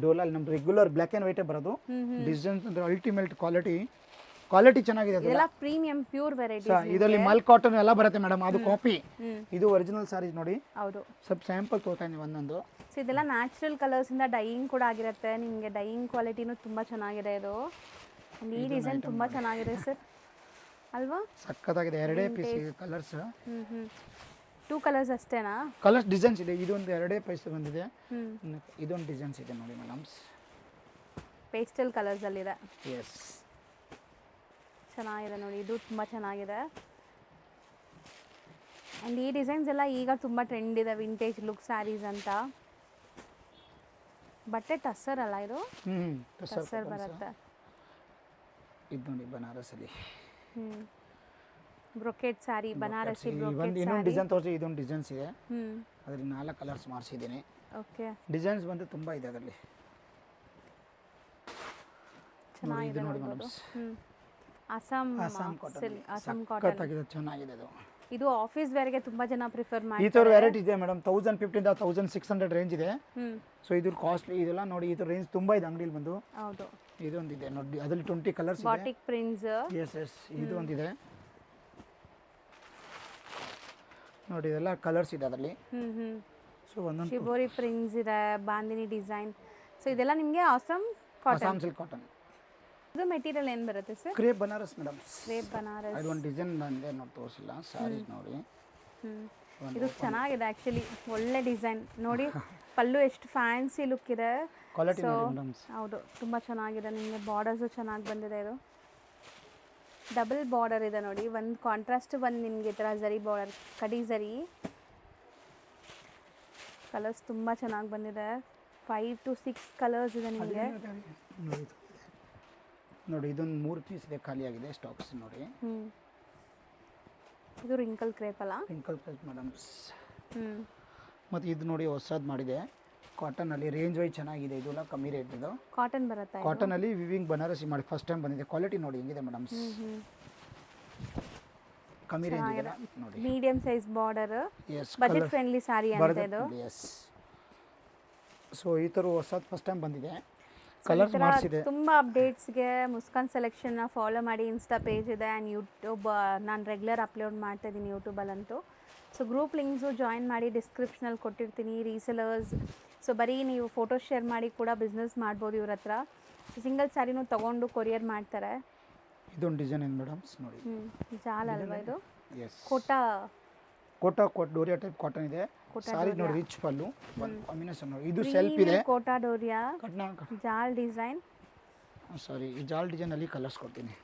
ಡೋಲಲ್ಲಿ ನಮ್ಮ ರೆಗ್ಯುಲರ್ ಬ್ಲ್ಯಾಕ್ ಆ್ಯಂಡ್ ವೈಟೇ ಬರೋದು. ಡಿಸೈನ್ಸ್ ಅಂದರೆ ಅಲ್ಟಿಮೇಟ್ ಕ್ವಾಲಿಟಿ ಚೆನ್ನಾಗಿದೆ. ಇದೆಲ್ಲ ಪ್ರೀಮಿಯಂ ಪ್ಯೂರ್ ವೆರೈಟಿ. ಇದರಲ್ಲಿ ಮಲ್ ಕಾಟನ್ ಎಲ್ಲ ಬರುತ್ತೆ ಮೇಡಮ್, ಅದು ಕಾಪಿ. ಇದು ಒರಿಜಿನಲ್ ಸ್ಯಾರೀಸ್ ನೋಡಿ. ಹೌದು, ಸ್ವಲ್ಪ ಸ್ಯಾಂಪಲ್ ತೋರ್ತಾ ಇದ್ದೀನಿ ಒಂದೊಂದು. ಸೊ ಇದೆಲ್ಲ ನ್ಯಾಚುರಲ್ ಕಲರ್ಸಿಂದ ಡೈಯಿಂಗ್ ಕೂಡ ಆಗಿರುತ್ತೆ ನಿಮಗೆ. ಡೈಯಿಂಗ್ ಕ್ವಾಲಿಟಿನೂ ತುಂಬ ಚೆನ್ನಾಗಿದೆ ಇದು. ಈ ಡಿಸೈನ್ ತುಂಬ ಚೆನ್ನಾಗಿದೆ ಸರ್ ಅಲ್ವಾ? ಸಕ್ಕತ್ತಾಗಿದೆ. 2 ಪೀಸ್ ಕಲರ್ಸ್. 2 ಕಲರ್ಸ್ ಅಷ್ಟೇನಾ? ಕಲರ್ಸ್ ಡಿಸೈನ್ಸ್ ಇದೆ. ಇದೊಂದು 2 ಪೀಸ್ ಬಂದಿದೆ. ಇದೊಂದು ಡಿಸೈನ್ಸ್ ಇದೆ ನೋಡಿ ಮೇಡಮ್ಸ್, ಪೇಸ್ಟಲ್ ಕಲರ್ಸಲ್ಲಿದೆ. ಎಸ್, ಚೆನ್ನಾಗಿದೆ ನೋಡಿ, ಇದು ತುಂಬ ಚೆನ್ನಾಗಿದೆ. ಆ್ಯಂಡ್ ಈ ಡಿಸೈನ್ಸ್ ಎಲ್ಲ ಈಗ ತುಂಬ ಟ್ರೆಂಡ್ ಇದೆ, ವಿಂಟೇಜ್ ಲುಕ್ ಸ್ಯಾರೀಸ್ ಅಂತ. ಬಟ್ಟೆ ಟಸ್ಸರ್ ಅಲ್ಲ ಇದು? ಟಸ್ಸರ್ ಬರುತ್ತೆ. ಇದು ನೋಡಿ ಬನಾರಸಲ್ಲಿ ಬ್ರೊಕೆಟ್ ಸ್ಯಾರಿ, ಬನಾರಸಿ ಬ್ರೊಕೆಟ್ ಇನ್ನೊಂದು ಡಿಸೈನ್ ತೋರಿಸಿ. ಇದೊಂದು ಡಿಸೈನ್ಸ್ ಇದೆ, ಅದರಲ್ಲಿ 4 ಕಲರ್ಸ್ ಮಾಡಿಸಿದ್ದೀನಿ. ಓಕೆ, ಡಿಸೈನ್ಸ್ ಬಂದು ತುಂಬ ಇದೆ ಅದರಲ್ಲಿ. ಚೆನ್ನಾಗಿದೆ ನೋಡಿ ಮೇಡಮ್ಸ್. ಅಸ್ಸಾಂ ಕಾಟನ್ ಆಗಿದೆ, ಚೆನ್ನಾಗಿದೆ ಅದು. ಇದು ಆಫೀಸ್ ವೇರ್ಗೆ ತುಂಬ ಜನ ಪ್ರಿಫರ್ ಮಾಡಿ. ಈ ಥರ ವೆರೈಟಿ ಇದೆ ಮೇಡಮ್. 1050 ಇಂದ 1600 ರೇಂಜ್ ಇದೆ. ಸೊ ಇದು ಕಾಸ್ಟ್ಲಿ ಇದೆಲ್ಲ ನೋಡಿ. ಇದು ರೇಂಜ್ ತುಂಬ ಇದೆ ಅಂಗಡಿಲಿ ಬಂದು. ಹೌದು, ಇದೊಂದಿದೆ ನೋಡಿ, ಅದರಲ್ಲಿ 20 ಕಲರ್ಸ್ ಇದೆ. Batik prints. ಎಸ್ ಎಸ್, ಇದು ಒಂದಿದೆ ನೋಡಿ, ಇದೆಲ್ಲ ಕಲರ್ಸ್ ಇದೆ ಅದರಲ್ಲಿ. ಸೊ ಒಂದೊಂದು ಶಿಬೋರಿ ಪ್ರಿಂಟ್ಸ್ ಇದೆ, ಬಾಂದಿನಿ ಡಿಸೈನ್. ಸೊ ಇದೆಲ್ಲ ನಿಮಗೆ ಅಸ್ಸಾಂ ಸಿಲ್ಕ್ ಕಾಟನ್. ಇದು ಮೆಟೀರಿಯಲ್ ಏನು ಬರುತ್ತೆ sir? Crepe Banaras madam. Crepe Banaras. ಅದು ಒಂದು ಡಿಸೈನ್ ಬಂದೆ ನೋಡಿ, ತೋರಿಸಿಲ್ಲ. ಸ್ಯಾರೀಸ್ ನೋಡಿ, ಇದು ಚೆನ್ನಾಗಿದೆ ಆ್ಯಕ್ಚುಲಿ, ಒಳ್ಳೆ ಡಿಸೈನ್ ನೋಡಿ. ಪಲ್ಲು ಎಷ್ಟು ಫ್ಯಾನ್ಸಿ ಲುಕ್ ಇದೆ. ಕ್ವಾಲಿಟಿ ನೋಡಿ ಮೇಡಮ್. ಹೌದು, ತುಂಬ ಚೆನ್ನಾಗಿದೆ. ನಿಮಗೆ ಬಾರ್ಡರ್ಸು ಚೆನ್ನಾಗಿ ಬಂದಿದೆ. ಇದು ಡಬಲ್ ಬಾರ್ಡರ್ ಇದೆ ನೋಡಿ, ಒಂದು ಕಾಂಟ್ರಾಸ್ಟ್, ಒಂದು ನಿಮಗೆ ಈ ಥರ ಜರಿ ಬಾರ್ಡರ್, ಕಡಿ ಜರಿ. ಕಲರ್ಸ್ ತುಂಬ ಚೆನ್ನಾಗಿ ಬಂದಿದೆ. 5 to 6 ಕಲರ್ಸ್ ಇದೆ ನಿಮಗೆ. ನೋಡಿ ಇದೊಂದು 3 ಪೀಸ್ ಇದೆ, ಖಾಲಿಯಾಗಿದೆ ಸ್ಟಾಕ್ಸ್ ನೋಡಿ. ಇದು ರಿಂಕಲ್ ಕ್ರೇಪ್ ಅಲ್ಲ? Wrinkle crepe madams. ಮತ್ತು ಇದು ನೋಡಿ ಹೊಸದು ಮಾಡಿದೆ ಕಾಟನಲ್ಲಿ. ರೇಂಜ್ ವೈಸ್ ಚೆನ್ನಾಗಿದೆ, ಇದೆಲ್ಲ ಕಮ್ಮಿ ರೇಟ್. ಇದು ಕಾಟನ್ ಬರುತ್ತೆ. ಕಾಟನಲ್ಲಿ ವಿವಿಂಗ್ ಬನಾರಸಿ ಮಾಡಿ ಫಸ್ಟ್ ಟೈಮ್ ಬಂದಿದೆ. ಕ್ವಾಲಿಟಿ ನೋಡಿ ಹೆಂಗಿದೆ ಮೇಡಮ್ಸ್, ಕಮ್ಮಿ ರೇಂಜ್ ಇದೆ ನೋಡಿ. Medium size border, yes, budget friendly sari ಅಂತ ಇದು. ಎಸ್, ಸೊ ಈ ಥರ ಹೊಸದು ಫಸ್ಟ್ ಟೈಮ್ ಬಂದಿದೆ. ಕಲರ್ಸ್ ಮಾಡಿಸಿದೆ. ತುಂಬ ಅಪ್ಡೇಟ್ಸ್ಗೆ ಮುಸ್ಕಾನ್ ಸೆಲೆಕ್ಷನ್ನ ಫಾಲೋ ಮಾಡಿ. ಇನ್ಸ್ಟಾ ಪೇಜ್ ಇದೆ ಆ್ಯಂಡ್ ಯೂಟ್ಯೂಬ್ ನಾನು ರೆಗ್ಯುಲರ್ ಅಪ್ಲೋಡ್ ಮಾಡ್ತಾಯಿದ್ದೀನಿ ಯೂಟ್ಯೂಬಲ್ಲಂತೂ. ಸೊ ಗ್ರೂಪ್ ಲಿಂಕ್ಸು ಜಾಯಿನ್ ಮಾಡಿ, ಡಿಸ್ಕ್ರಿಪ್ಷನಲ್ಲಿ ಕೊಟ್ಟಿರ್ತೀನಿ. ರೀಸೆಲರ್ಸ್, ಸೊ ಬರೀ ನೀವು ಫೋಟೋ ಶೇರ್ ಮಾಡಿ ಕೂಡ ಬಿಸ್ನೆಸ್ ಮಾಡ್ಬೋದು ಇವ್ರ ಹತ್ರ. ಸಿಂಗಲ್ ಸ್ಯಾರಿನೂ ತೊಗೊಂಡು ಕೊರಿಯರ್ ಮಾಡ್ತಾರೆ. ಇದೊಂದು ಡಿಸೈನ್ ಏನು ಮೇಡಮ್ಸ್ ನೋಡಿ. ಜಾಲ್ ಅಲ್ವಾ ಇದು? S, Kota Doria type cotton ಇದೆ. ಸಾರಿ ನೋಡಿ, ರಿಚ್ ಪಲ್ಲು, ಒಂದು ಕಾಂಬಿನೇಷನ್ ನೋಡಿ. ಇದು ಸೆಲ್ಫ್ ಇದೆ. ಕೋಟಾ ಡೋರಿಯಾ ಜಾಲ್ ಡಿಸೈನ್. ಸಾರಿ, ಈ ಜಾಲ್ ಡಿಸೈನಲ್ಲಿ ಕಲರ್ಸ್ ಕೊಡ್ತೀನಿ.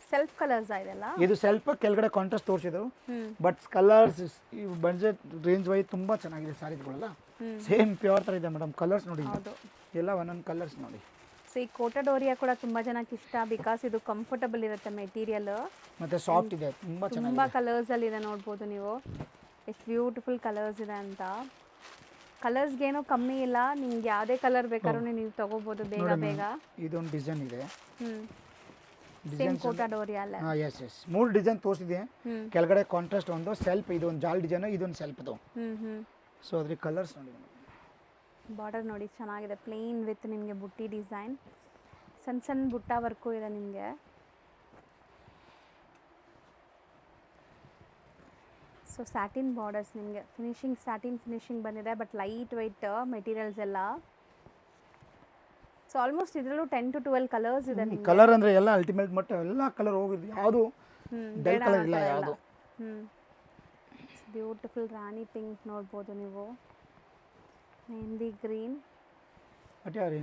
ಸೆಲ್ಫ್ ಕಲರ್ಸ್ ಇದೆಲ್ಲ. ಇದು ಸೆಲ್ಫ್ ಕೆಳಗಡೆ ಕಾಂಟ್ರಾಸ್ಟ್ ತೋರಿಸಿದ್ರು. ಬಟ್ ಕಲರ್ಸ್ ಈ ಬಡ್ಜೆಟ್ ರೇಂಜ್ ವೈಸ್ ತುಂಬ ಚೆನ್ನಾಗಿದೆ ಸ್ಯಾರೀಸ್ಗಳೆಲ್ಲ. ಸೇಮ್ ಪ್ಯೂರ್ ಥರ ಇದೆ ಮೇಡಮ್. ಕಲರ್ಸ್ ನೋಡಿ, ಎಲ್ಲ ಒಂದೊಂದು ಕಲರ್ಸ್ ನೋಡಿ. ಸೊ ಈ ಕೋಟಾ ಡೋರಿಯಾ ಕೂಡ ತುಂಬ ಜನಕ್ಕೆ ಇಷ್ಟ, ಬಿಕಾಸ್ ಇದು ಕಂಫರ್ಟಬಲ್ ಇರುತ್ತೆ ಮೆಟೀರಿಯಲ್, ಮತ್ತು ಸಾಫ್ಟ್ ಇದೆ. ತುಂಬ ಕಲರ್ಸಲ್ಲಿದೆ ನೋಡ್ಬೋದು ನೀವು, ಎಷ್ಟು ಬ್ಯೂಟಿಫುಲ್ ಕಲರ್ಸ್ ಇದೆ ಅಂತ. ಕಲರ್ಸ್ಗೇನೂ ಕಮ್ಮಿ ಇಲ್ಲ, ನಿಮ್ಗೆ ಯಾವುದೇ ಕಲರ್ ಬೇಕಾದ್ರೂ ನೀವು ತೊಗೋಬೋದು ಬೇಗ ಬೇಗ. ಇದೊಂದು ಡಿಸೈನ್ ಇದೆ. ಸೇಮ್ ಕೋಟಾ ಡೋರಿಯಲ್ಲ. ಹಾಂ ಎಸ್ ಎಸ್ 3 ಡಿಸೈನ್ ತೋರಿಸಿದೆ. ಕೆಳಗಡೆ ಕಾಂಟ್ರಾಸ್ಟ್ ಒಂದು ಸೆಲ್ಫ್, ಇದೊಂದು ಜಾಲ್ ಡಿಸೈನು, ಇದೊಂದು ಸೆಲ್ಫ್ದು. ಸೊ ಅದ್ರ ಕಲರ್ಸ್ ನೋಡಿ. ಬಾರ್ಡರ್ ನೋಡಿ ಚೆನ್ನಾಗಿದೆ, ಪ್ಲೇನ್ ವಿತ್ ನಿಮಗೆ ಬುಟ್ಟಿ ಡಿಸೈನ್, ಸಣ್ಣ ಸಣ್ಣ ಬುಟ್ಟ ವರ್ಕು ಇದೆ ನಿಮಗೆ. ಸೊ ಸ್ಯಾಟಿನ್ ಬಾರ್ಡರ್ಸ್ ನಿಮಗೆ ಫಿನಿಶಿಂಗ್, ಸ್ಯಾಟಿನ್ ಫಿನಿಶಿಂಗ್ ಬಂದಿದೆ, ಬಟ್ ಲೈಟ್ ವೆಯ್ಟ್ ಮೆಟೀರಿಯಲ್ಸ್ ಎಲ್ಲ. ಸೊ ಆಲ್ಮೋಸ್ಟ್ ಇದರಲ್ಲೂ 10 to 12 ಕಲರ್ಸ್ ಇದೆ ನಿಮಗೆ. ಕಲರ್ ಅಂದರೆ ಎಲ್ಲ ಅಲ್ಟಿಮೇಟ್ ಮಟ್ಟ ಎಲ್ಲ ಕಲರ್ ಹೋಗಿದೆ, ಯಾವುದು ಡಲ್ ಕಲರ್ ಇಲ್ಲ ಯಾವುದು. ಬ್ಯೂಟಿಫುಲ್ ರಾಣಿ ಪಿಂಕ್ ನೋಡ್ಬೋದು ನೀವು, ಮೆಹಂದಿ ಗ್ರೀನ್, ಬಟ್ ಯಾರಿ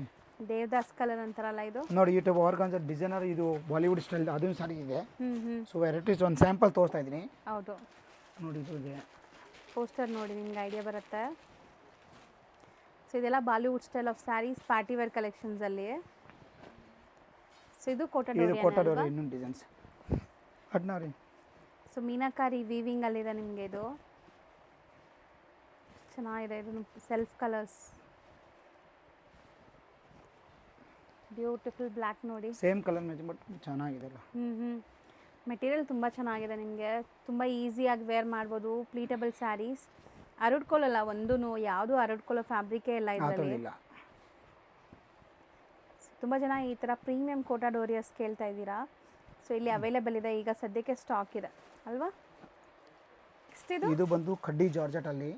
ದೇವದಾಸ್ ಕಲರ್ ಅಂತಾರಲ್ಲ ಇದು ನೋಡಿ. ಯೂಟ್ಯೂಬ್ ಆರ್ಗಾನ್ಜಾ ಡಿಸೈನರ್, ಇದು ಬಾಲಿವುಡ್ ಸ್ಟೈಲ್ ಅದೂ ಸಾರಿ ಇದೆ. ಸೊ ವೆರೈಟೀಸ್ ಒಂದು ಸ್ಯಾಂಪಲ್ ತೋರಿಸ್ತಾ ಇದ್ದೀನಿ. ಹೌದು ನೋಡಿ, ಇದು ಇದೆ ಪೋಸ್ಟರ್ ನೋಡಿ ನಿಮ್ಗೆ ಐಡಿಯಾ ಬರುತ್ತೆ. ಸೊ ಇದೆಲ್ಲ Bollywood style of saris, party wear ಕಲೆಕ್ಷನ್ಸಲ್ಲಿ. ಸೊ ಇದು ಕೋಟಾ ಡೋರಿ ಇನ್ನೊಂದು ಡಿಸೈನ್ಸ್ ಅಡ್ನಾರಿ. ಸೊ ಮೀನಾಕಾರಿ ವೀವಿಂಗ್ ಅಲ್ಲಿದೆ ನಿಮಗೆ, ಇದು ಚೆನ್ನಾಗಿದೆ. ಇದು ಸೆಲ್ಫ್ ಕಲರ್ಸ್, ಬ್ಯೂಟಿಫುಲ್ ಬ್ಲ್ಯಾಕ್ ನೋಡಿ, ಸೇಮ್ ಕಲರ್ ಮ್ಯಾಚಿಂಗ್ ಬಟ್ ಚೆನ್ನಾಗಿದೆ. ಮೆಟೀರಿಯಲ್ ತುಂಬ ಚೆನ್ನಾಗಿದೆ ನಿಮಗೆ, ತುಂಬ ಈಸಿಯಾಗಿ ವೇರ್ ಮಾಡ್ಬೋದು. ಪ್ಲೀಟಬಲ್ ಸ್ಯಾರೀಸ್, ಅರಡ್ಕೊಳ್ಳಲ್ಲ ಒಂದೂ, ಯಾವುದು ಅರಡ್ಕೊಳ್ಳೋ ಫ್ಯಾಬ್ರಿಕೇ ಇಲ್ಲ ಇದರಲ್ಲಿ. ತುಂಬ ಜನ ಈ ಥರ ಪ್ರೀಮಿಯಂ ಕೋಟಾ ಡೋರಿಯಸ್ ಕೇಳ್ತಾ ಇದ್ದೀರಾ. ಸೊ ಇಲ್ಲಿ ಅವೈಲೇಬಲ್ ಇದೆ ಈಗ ಸದ್ಯಕ್ಕೆ, ಸ್ಟಾಕ್ ಇದೆ ಅಲ್ವಾ. ನೆಕ್ಸ್ಟ್ ಇದು ಬಂದು ಕಡ್ಡಿ ಜಾರ್ಜೆಟ್ ಅಲ್ಲಿ,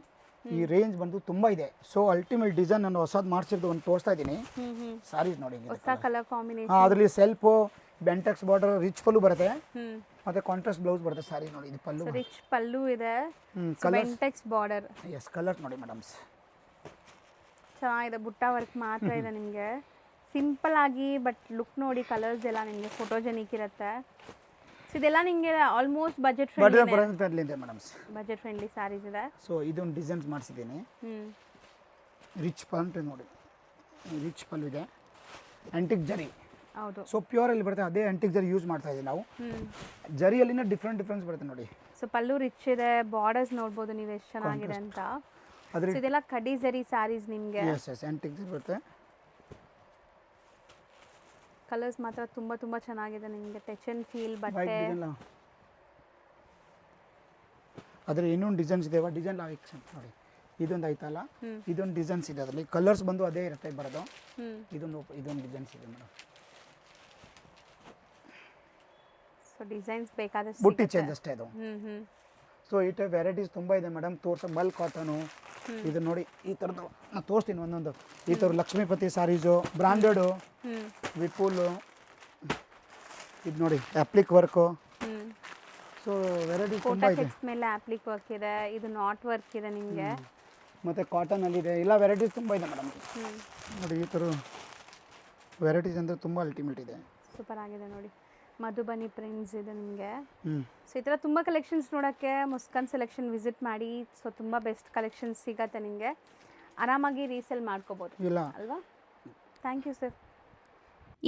ಈ ರೇಂಜ್ ಬಂದು ತುಂಬಾ ಇದೆ. ಸೊ ಅಲ್ಟಿಮೇಟ್ ಡಿಸೈನ್ ನಾನು ಹೊಸದು ಮಾಡಿಸಿದ್ದು ಒಂದು ತೋರಿಸ್ತಾ ಇದ್ದೀನಿ. ಸಾರೀಸ್ ನೋಡಿ, ಹೊಸ ಕಲರ್ ಕಾಂಬಿನೇಷನ್. ಅದರಲ್ಲಿ ಸೆಲ್ಫ್ ಬೆಂಟೆಕ್ಸ್ ಬಾರ್ಡರ್, ರಿಚ್ ಪಲ್ಲು ಬರುತ್ತೆ, ಮತ್ತೆ ಕಾಂಟ್ರಾಸ್ಟ್ ಬ್ಲೌಸ್ ಬರುತ್ತೆ. ಸಾರಿ ನೋಡಿ, ಇದು ಪಲ್ಲು, ರಿಚ್ ಪಲ್ಲು ಇದೆ, ಬೆಂಟೆಕ್ಸ್ ಬಾರ್ಡರ್. ಎಸ್ ಕಲರ್ ನೋಡಿ ಮೇಡಮ್ಸ್, ಚೆನ್ನಾಗಿದೆ. ಬುಟ್ಟ ವರ್ಕ್ ಮಾತ್ರ ಇದೆ ನಿಮಗೆ, ಸಿಂಪಲ್ ಆಗಿ, ಬಟ್ ಲುಕ್ ನೋಡಿ, ಕಲರ್ಸ್ ಎಲ್ಲ ನಿಮಗೆ ಫೋಟೋಜೆನಿಕ್ ಇರುತ್ತೆ. ಸೊ ಇದೆಲ್ಲ ನಿಮಗೆ ಆಲ್ಮೋಸ್ಟ್ ಬಜೆಟ್ ಫ್ರೆಂಡ್ಲಿ ಇದೆ ಮೇಡಮ್ಸ್, ಬಜೆಟ್ ಫ್ರೆಂಡ್ಲಿ ಸ್ಯಾರೀಸ್ ಇದೆ. ಸೊ ಇದೊಂದು ಡಿಸೈನ್ಸ್ ಮಾಡಿಸಿದ್ದೀನಿ. ರಿಚ್ ಪಲ್ಲು ನೋಡಿ, ರಿಚ್ ಪಲ್ಲು ಇದೆ, ಆಂಟಿಕ್ ಜರಿ. ಹೌದು. ಸೊ ಪ್ಯೂರ್ ಅಲ್ಲಿ ಬರುತ್ತೆ, ಅದೇ ಆಂಟಿಕ್ ಜರಿ ಯೂಸ್ ಮಾಡ್ತಾ ಇದ್ದೀವಿ ನಾವು. ಜರಿಯಲ್ಲಿನ ಡಿಫ್ರೆನ್ಸ್ ಬರುತ್ತೆ ನೋಡಿ. ಸೊ ಪಲ್ಲು ರಿಚ್ ಇದೆ, ಬಾರ್ಡರ್ಸ್ ನೋಡ್ಬೋದು ನೀವು ಎಷ್ಟು ಚೆನ್ನಾಗಿದೆ ಅಂತ. ಇದೆಲ್ಲ ಕಡಿ ಜರಿ ಸ್ಯಾರೀಸ್ ನಿಮಗೆ. ಎಸ್ ಎಸ್ ಆಂಟಿಕ್ ಜರಿ ಬರುತ್ತೆ. ಕಲರ್ಸ್ ಮಾತ್ರ ತುಂಬ ತುಂಬ ಚೆನ್ನಾಗಿದೆ ನಿಮಗೆ, ಟಚ್ ಅಂಡ್ ಫೀಲ್ ಬಟ್ಟೆ. ಅದ್ರ ಇನ್ನೊಂದು ಡಿಸೈನ್ಸ್ ಇದೆ, ಡಿಸೈನ್ ನೋಡಿ, ಇದೊಂದು ಆಯ್ತಲ್ಲ, ಇದೊಂದು ಡಿಸೈನ್ಸ್ ಇದೆ. ಅದರಲ್ಲಿ ಕಲರ್ಸ್ ಬಂದು ಅದೇ ಇರುತ್ತೆ ಬರೋದು. ಇದೊಂದು ಡಿಸೈನ್ಸ್ ಇದೆ ಮೇಡಮ್. ಸೊ ಡಿಸೈನ್ಸ್ ಬೇಕಾದಷ್ಟು ಬುಟ್ಟಿ ಚೇಂಜ್ ಅಷ್ಟೇ ಅದು. ಸೊ ಈ ಟೈಪ್ ವೆರೈಟೀಸ್ ತುಂಬ ಇದೆ ಮೇಡಮ್. ಬಲ್ಕ್ ಕಾಟನು, ಇದು ನೋಡಿ ಈ ಥರದ್ದು ನಾನು ತೋರಿಸ್ತೀನಿ ಒಂದೊಂದು. ಈ ಥರ ಲಕ್ಷ್ಮೀಪತಿ ಸಾರೀಸು, ಬ್ರಾಂಡೆಡು, ವಿಪುಲು, ಇದು ನೋಡಿ ಅಪ್ಲಿಕ್ ವರ್ಕು. ಸೊ ವೆರೈಟೀಸ್ ತುಂಬ ಇದೆ. ಮೇಲೆ ಅಪ್ಲಿಕ್ ವರ್ಕ್ ಇದೆ, ಇದು ನಾಟ್ ವರ್ಕ್ ಇದೆ ನಿಮಗೆ, ಮತ್ತು ಕಾಟನಲ್ಲಿದೆ, ಎಲ್ಲ ವೆರೈಟೀಸ್ ತುಂಬ ಇದೆ ಮೇಡಮ್. ನೋಡಿ ಈ ಥರ ವೆರೈಟೀಸ್ ಅಂದರೆ ತುಂಬ ಅಲ್ಟಿಮೇಟ್ ಇದೆ. ಸೂಪರ್ ಆಗಿದೆ ನೋಡಿ. ಮಧುಬನಿ ಪ್ರಿಂಟ್ಸ್ ಇದೆ ನಿಮಗೆ. ಸೊ ಈ ಥರ ತುಂಬ ಕಲೆಕ್ಷನ್ಸ್ ನೋಡೋಕ್ಕೆ ಮುಸ್ಕಾನ್ ಸೆಲೆಕ್ಷನ್ ವಿಸಿಟ್ ಮಾಡಿ. ಸೊ ತುಂಬ ಬೆಸ್ಟ್ ಕಲೆಕ್ಷನ್ಸ್ ಸಿಗತ್ತೆ ನಿಮಗೆ, ಆರಾಮಾಗಿ ರೀಸೇಲ್ ಮಾಡ್ಕೋಬೋದು ಅಲ್ವಾ. Thank you sir.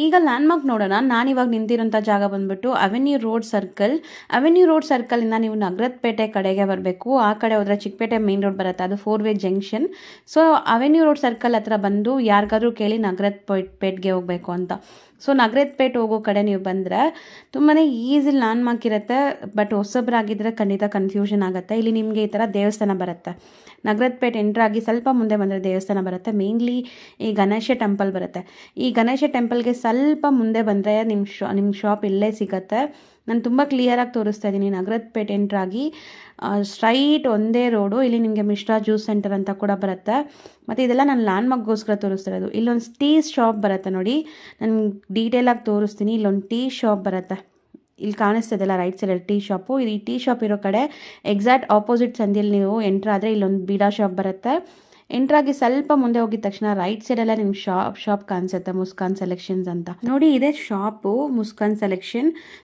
ಈಗ ಲ್ಯಾಂಡ್ಮಾರ್ಕ್ ನೋಡೋಣ. ನಾನಿವಾಗ ನಿಂತಿರೋಂಥ ಜಾಗ ಬಂದ್ಬಿಟ್ಟು avenue road circle. Avenue road ಸರ್ಕಲಿಂದ ನೀವು ನಗರದಪೇಟೆ ಕಡೆಗೆ ಬರಬೇಕು. ಆ ಕಡೆ ಹೋದರೆ ಚಿಕ್ಕಪೇಟೆ ಮೇನ್ ರೋಡ್ ಬರುತ್ತೆ, ಅದು 4-way junction. So avenue road circle ಹತ್ರ ಬಂದು ಯಾರಿಗಾದ್ರೂ ಕೇಳಿ ನಗರದಪೇಟೆಗೆ ಹೋಗಬೇಕು ಅಂತ. ಸೊ ನಗರದಪೇಟೆ ಹೋಗೋ ಕಡೆ ನೀವು ಬಂದರೆ ತುಂಬಾ ಈಸಿ ಲ್ಯಾಂಡ್ಮಾರ್ಕ್ ಇರುತ್ತೆ. ಬಟ್ ಹೊಸಬ್ರಾಗಿದ್ದರೆ ಖಂಡಿತ ಕನ್ಫ್ಯೂಷನ್ ಆಗುತ್ತೆ. ಇಲ್ಲಿ ನಿಮಗೆ ಈ ಥರ ದೇವಸ್ಥಾನ ಬರುತ್ತೆ. ನಗರದಪೇಟೆ ಎಂಟ್ರಾಗಿ ಸ್ವಲ್ಪ ಮುಂದೆ ಬಂದರೆ ದೇವಸ್ಥಾನ ಬರುತ್ತೆ. ಮೇನ್ಲಿ ಈ ಗಣೇಶ ಟೆಂಪಲ್ ಬರುತ್ತೆ. ಈ ಗಣೇಶ ಟೆಂಪಲ್ಗೆ ಸ್ವಲ್ಪ ಮುಂದೆ ಬಂದರೆ ನಿಮ್ಮ ಶಾಪ್ ಇಲ್ಲೇ ಸಿಗುತ್ತೆ. ನಾನು ತುಂಬ ಕ್ಲಿಯರಾಗಿ ತೋರಿಸ್ತಾ ಇದ್ದೀನಿ. ನಗರದಪೇಟೆ ಎಂಟ್ರಾಗಿ ಸ್ಟ್ರೈಟ್ ಒಂದೇ ರೋಡು. ಇಲ್ಲಿ ನಿಮಗೆ ಮಿಶ್ರಾ ಜ್ಯೂಸ್ ಸೆಂಟರ್ ಅಂತ ಕೂಡ ಬರುತ್ತೆ. ಮತ್ತು ಇದೆಲ್ಲ ನಾನು ಲ್ಯಾಂಡ್ಮಾರ್ಕ್ಗೋಸ್ಕರ ತೋರಿಸ್ತಿರೋದು. ಇಲ್ಲೊಂದು ಟೀ ಶಾಪ್ ಬರುತ್ತೆ ನೋಡಿ, ನಾನು ಡೀಟೇಲಾಗಿ ತೋರಿಸ್ತೀನಿ. ಇಲ್ಲೊಂದು ಟೀ ಶಾಪ್ ಬರುತ್ತೆ, ಇಲ್ಲಿ ಕಾಣಿಸ್ತದೆಲ್ಲ ರೈಟ್ ಸೈಡಲ್ಲಿ ಟೀ ಶಾಪು. ಈ ಟೀ ಶಾಪ್ ಇರೋ ಕಡೆ ಎಕ್ಸಾಕ್ಟ್ ಆಪೋಸಿಟ್ ಸಂದಿಯಲ್ಲಿ ನೀವು ಎಂಟ್ರಾದರೆ ಇಲ್ಲೊಂದು ಬೀಡಾ ಶಾಪ್ ಬರುತ್ತೆ. ಎಂಟ್ರಾಗಿ ಸ್ವಲ್ಪ ಮುಂದೆ ಹೋಗಿದ ತಕ್ಷಣ ರೈಟ್ ಸೈಡೆಲ್ಲ ನಿಮ್ಮ ಶಾಪ್ ಕಾಣಿಸುತ್ತೆ, ಮುಸ್ಕಾನ್ ಸೆಲೆಕ್ಷನ್ಸ್ ಅಂತ ನೋಡಿ. ಇದೇ ಶಾಪು ಮುಸ್ಕಾನ್ ಸೆಲೆಕ್ಷನ್.